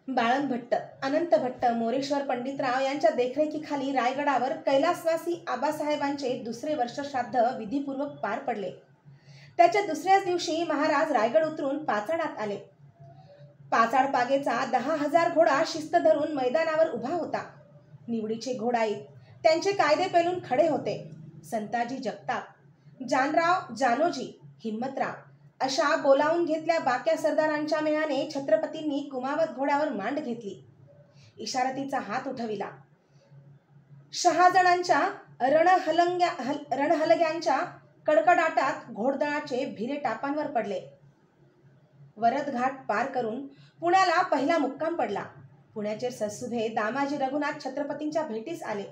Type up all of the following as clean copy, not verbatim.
बाळन भट्ट, अनंत भट्ट, मोरेश्वर पंडितराव यांच्या देखरेखीखाली रायगडावर कैलासवासी आबासाहेबांचे दुसरे वर्ष श्राद्ध विधीपूर्वक पार पडले. त्याच्या दुसऱ्याच दिवशी महाराज रायगड उतरून पाचाडात आले. पाचाड पागेचा 10,000 घोडा शिस्त धरून मैदानावर उभा होता. निवडीचे घोडाईत त्यांचे कायदे पेलून खडे होते. संताजी जगताप, जानराव जानोजी, हिम्मतराव अशा बोलावून घेतल्या बाक्या सरदारांच्या मेळाने छत्रपतींनी कुमावत घोड्यावर मांड घेतली. इशारतीचा हात उठविला. 6 जणांच्या रणहलग्यांच्या कडकडाटात घोडदळाचे भिरे टापांवर पडले. वरद घाट पार करून पुण्याला पहिला मुक्काम पडला. पुण्याचे सरसुभे दामाजी रघुनाथ छत्रपतींच्या भेटीस आले.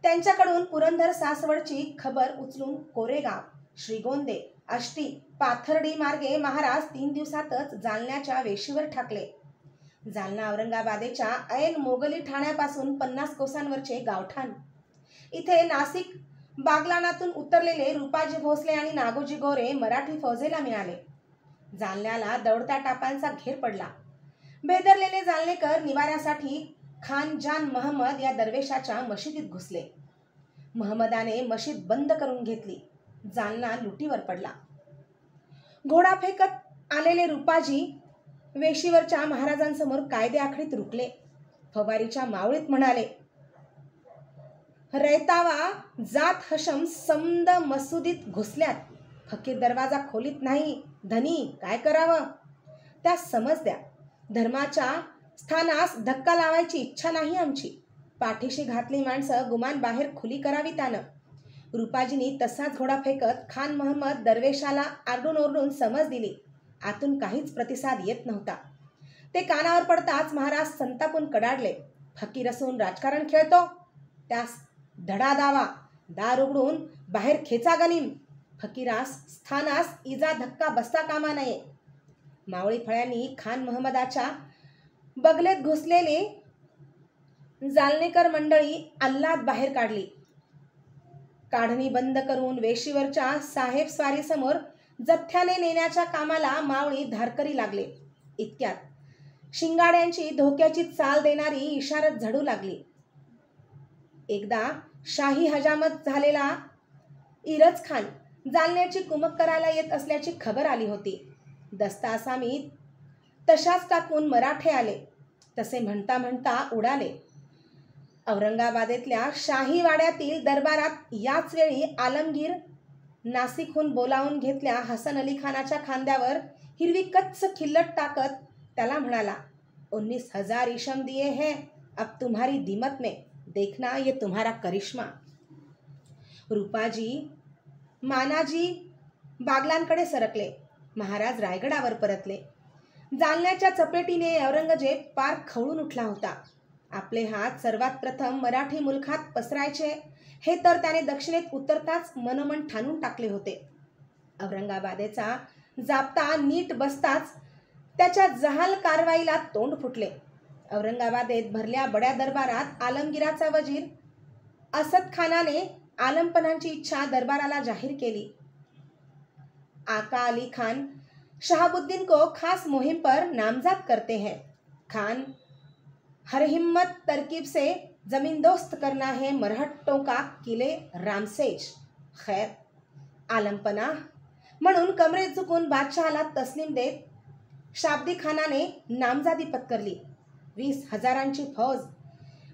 त्यांच्याकडून पुरंदर सासवडची खबर उचलून कोरेगाव, श्रीगोंदे, आष्टी, पाथर्डी मार्गे महाराज 3 दिवसातच जालन्याच्या वेशीवर ठाकले. जालना औरंगाबादेच्या ऐन मोगली ठाण्यापासून 50 कोसांवरचे गावठाण. इथे नाशिक बागलाणातून उतरलेले रूपाजी भोसले आणि नागोजी गोरे मराठी फौजेला मिळाले. जालन्याला दौडत्या टापांचा घेर पडला. बेदरलेले जालनेकर निवाऱ्यासाठी खान जान महम्मद या दरवेशाच्या मशिदीत घुसले. महम्मदाने मशीद बंद करून घेतली. जालना लुटीवर पडला. घोडा फेकत आलेले रूपाजी वेशीवरच्या महाराजांसमोर कायदे आखडीत रुकले. फवारीच्या मावळीत म्हणाले, रैतावा जात हशम समद मसुदीत घुसल्यात. फकीर दरवाजा खोलीत नाही. धनी काय करावं? त्या समज द्या. धर्माच्या स्थानास धक्का लावायची इच्छा नाही आमची. पाठीशी घातली माणसं गुमान बाहेर खुली करावी त्यानं. रूपाजींनी तसाच घोडा फेकत खान महम्मद दरवेशाला आरडून ओरडून समज दिली. आतून काहीच प्रतिसाद येत नव्हता. ते कानावर पडताच महाराज संतापून कडाडले. फकीर असून राजकारण खेळतो? त्यास धडा दावा. दार उघडून बाहेर खेचा गनिम. फकीरास स्थानास इजा धक्का बसता कामा नये. मावळी फळ्यांनी खान महम्मदाच्या बगलेत घुसलेले जालनेकर मंडळी अल्लाद बाहेर काढली. काढणी बंद करून वेशीवरच्या साहेब स्वारीसमोर जथ्याने नेण्याच्या कामाला मावळी धारकरी लागले. इतक्यात शिंगाड्यांची धोक्याची चाल देणारी इशारत झडू लागली. एकदा शाही हजामत झालेला इरज खान जालन्याची कुमक करायला येत असल्याची खबर आली होती. दस्ता आसामी तशाच टाकून मराठे आले. तसे म्हणता म्हणता उडाले. औरंगाबादेतल्या शाही वाड्यातील दरबारात याच वेळी आलमगीर नाशिकहून बोलावून घेतल्या हसन अली खानाच्या खांद्यावर हिरवी कच्च खिल्लट टाकत त्याला म्हणाला, 19,000 इशम दिए हैं, अब तुम्हारी दिमत में देखना ये तुम्हारा करिश्मा. रूपाजी मानाजी बागलांकडे सरकले. महाराज रायगडावर परतले. जालन्याच्या चपेटीने औरंगजेब पार खवळून उठला होता. आपले हात सर्वात प्रथम मराठी मुलखात पसरायचे हे तर त्याने दक्षिणेत उतरताच मनोमन ठाणून टाकले होते. औरंगाबादेचा जाप्ता नीट बसताच त्याच्या जहाल कारवाईला तोंड फुटले. औरंगाबादेत भरल्या बड्या दरबारात आलमगीराचा वजीर असद खानाने आलमपनांची इच्छा दरबाराला जाहीर केली. आका अली खान शहाबुद्दीन को खास मुहिम पर नामजद करते हैं. खान हर हिम्मत तरकीब से जमींदोस्त करना है मरहट्टों का किले रामसेज. खैर आलमपना म्हणून कमरेत झुकून बादशहाला तस्लीम देत शाब्दी खानाने नामजादी पत्करली. 20,000ची फौज,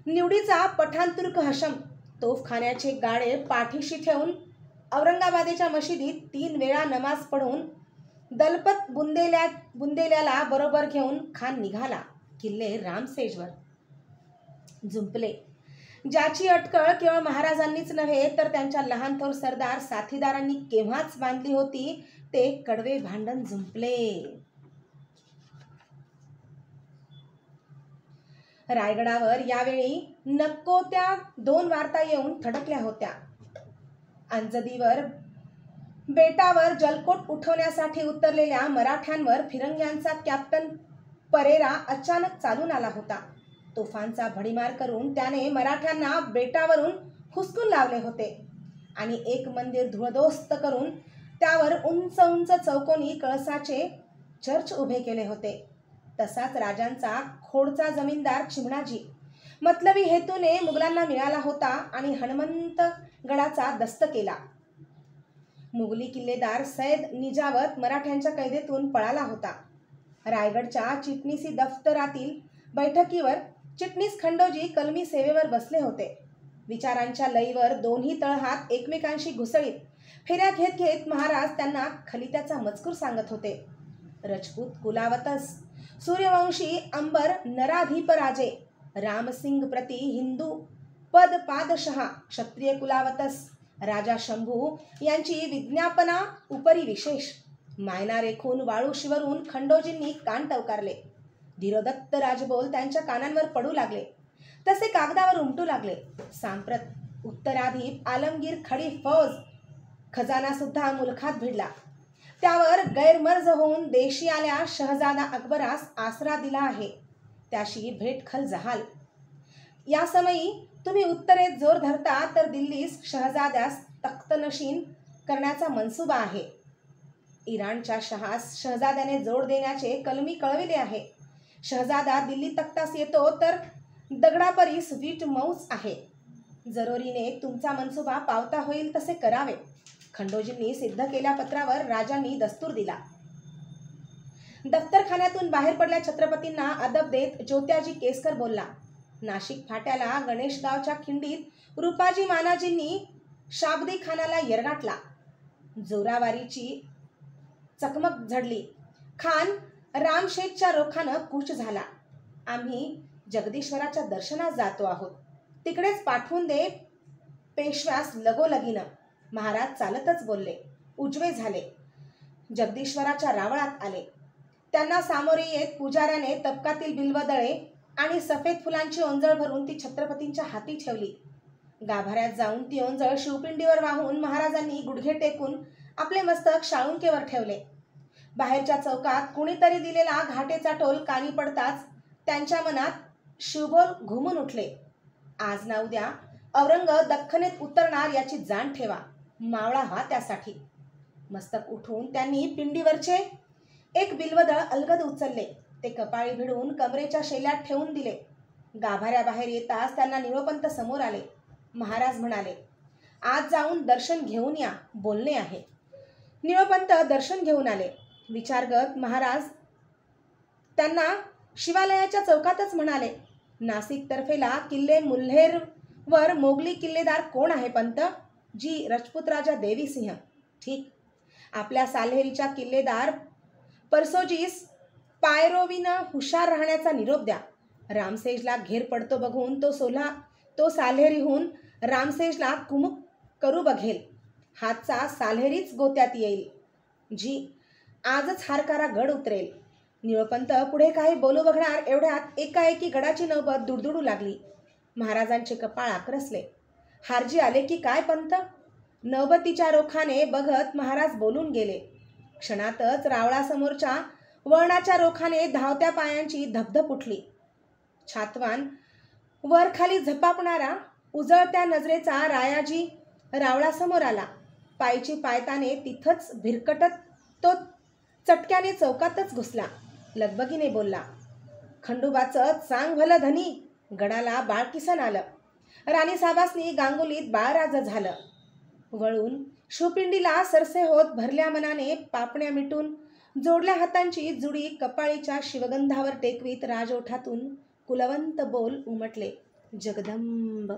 निवडीचा पठाणतुर्क हशम, तोफखान्याचे गाडे पाठीशी ठेवून औरंगाबादेच्या मशिदीत 3 वेळा नमाज पढून दलपत बुंदेल्याला बरोबर घेऊन खान निघाला किल्ले रामसेजवर. जुंपले, ज्याची अटकळ केवळ महाराजांनीच नव्हे तर त्यांच्या लहान थोर सरदार साथीदारांनी केव्हाच बांधली होती, ते कडवे भांडण जुंपले. रायगडावर यावेळी नको त्या 2 वार्ता येऊन थडकल्या होत्या. अंजदीवर बेटावर जलकोट उठवण्यासाठी उतरलेल्या मराठ्यांवर फिरंग्यांचा कॅप्टन परेरा अचानक चालून आला होता. तोफांचा भडीमार करून त्याने मराठ्यांना बेटावरून हुसकून लावले होते आणि एक मंदिर धुळदोस्त करून त्यावर उंच उंच चौकोनी कळसाचे चर्च उभे केले होते. तसाच राजांचा खोडचा जमीनदार चिमणाजी मतलबी हेतूने मुघलांना मिळाला होता आणि हनुमंतगडाचा दस्त केला. मुघली किल्लेदार सैद निजावत मराठ्यांच्या कैदेतून पळाला होता. रायगडच्या चिटणीसी दफ्तरातील बैठकीवर चिटणीस खंडोजी कलमी सेवेवर बसले होते. विचारांच्या लईवर दोन्ही तळहात एकमेकांशी घुसळीत फेऱ्या घेत घेत महाराज त्यांना खलित्याचा मजकूर सांगत होते. रजपूत कुलावतस सूर्यवंशी अंबर नराधिपराजे रामसिंग प्रति हिंदू पद पादशहा क्षत्रिय कुलावतस राजा शंभू यांची विज्ञापना उपरी विशेष. मायना रेखून वाळू शिवरून खंडोजींनी कान टवकारले. धीरोदत्त राजबोल त्यांच्या कानांवर पडू लागले. तसे कागदावर उमटू लागले. सांप्रत उत्तराधीप आलमगीर खडी फौज खजाना सुद्धा मुलखात भिडला. त्यावर गैरमर्ज होऊन देशी आल्या शहजादा अकबरास आसरा दिला आहे. त्याशी भेटखल जहाल. या समयी तुम्ही उत्तरेत जोर धरता तर दिल्लीस शहजाद्यास तख्तनशीन करण्याचा मनसुबा आहे. इराणच्या शहास शहजाद्याने जोड देण्याचे कलमी कळविले आहे. शहजादा दिल्ली तख्तास येतो तर दगडापरीस वीट मौज आहे. जरोरीने तुमचा मनसुबा पावता होईल तसे करावे. खंडोजींनी सिद्ध केल्या पत्रावर राजांनी दस्तूर दिला. दफ्तरखान्यातून बाहेर पडल्या छत्रपतींना अदब देत ज्योत्याजी केसकर बोलला. नाशिक फाट्याला गणेशगावच्या खिंडीत रूपाजी मानाजींनी शाबदी खानाला यरगाटला. जोरावारीची चकमक झडली. खान रामशेठच्या रोखानं कूच झाला. आम्ही जगदीश्वराच्या दर्शनास जातो आहोत. तिकडेच पाठवून दे पेशव्यास लगोलगीनं. महाराज चालतच बोलले. उजवे झाले. जगदीश्वराच्या रावळात आले. त्यांना सामोरे येत पुजाऱ्याने तबकातील बिल्वदळे आणि सफेद फुलांची ओंजळ भरून ती छत्रपतींच्या हाती ठेवली. गाभाऱ्यात जाऊन ती ओंजळ शिवपिंडीवर वाहून महाराजांनी गुडघे टेकून आपले मस्तक शाळुंकेवर ठेवले. बाहेरच्या चौकात कुणीतरी दिलेला घाटेचा टोल कानी पडताच त्यांच्या मनात शिवबोल घुमून उठले. आज ना उद्या औरंग दख्खनेत उतरणार याची जाण ठेवा. मावळा व्हा त्यासाठी. मस्तक उठून त्यांनी पिंडीवरचे एक बिल्वदळ अलगद उचलले. ते कपाळी भिडून कमरेच्या शेल्यात ठेवून दिले. गाभाऱ्याबाहेर येताच त्यांना निळोपंत समोर आले. महाराज म्हणाले, आज जाऊन दर्शन घेऊन या, बोलणे आहे. निळोपंत दर्शन घेऊन आले. विचारगत महाराज त्यांना शिवालयाच्या चौकातच म्हणाले, नाशिक तर्फेला किल्ले मुल्हेरवर मोगली किल्लेदार कोण आहे पंत? जी रजपूत राजा देवीसिंह. ठीक. आपल्या साल्हेरीच्या किल्लेदार परसोजीस पायरोवीनं हुशार राहण्याचा निरोप द्या. रामसेजला घेर पडतो बघून तो साल्हेरीहून रामसेजला कुमुक करू बघेल. हातचा साल्हेरीच गोत्यात येईल. जी आजच हारकारा गड उतरेल. निळोपंत पुढे काही बोलू बघणार एवढ्यात एकाएकी गडाची नौबत दुडदुडू लागली. महाराजांचे कपाळ आक्रसले. हारजी आले की काय पंत? नौबतीच्या रोखाने बघत महाराज बोलून गेले. क्षणातच रावळासमोरच्या वळणाच्या रोखाने धावत्या पायांची धपधप उठली. छातवान वर खाली झपापणारा उजळत्या नजरेचा रायाजी रावळासमोर आला. पायची पायताने तिथंच भिरकटत तो चटक्याने चौकातच घुसला. लगबगीने बोलला, खंडोबाचं चांग भलं धनी. गडाला बाळकिसन आलं. राणीसाहेबांनी गांगुलीत बाळराज झालं. वळून शिवपिंडीला सरसे होत भरल्या मनाने पापण्या मिटून जोडल्या हातांची जुडी कपाळीच्या शिवगंधावर टेकवीत राजओठातून कुलवंत बोल उमटले, जगदंब.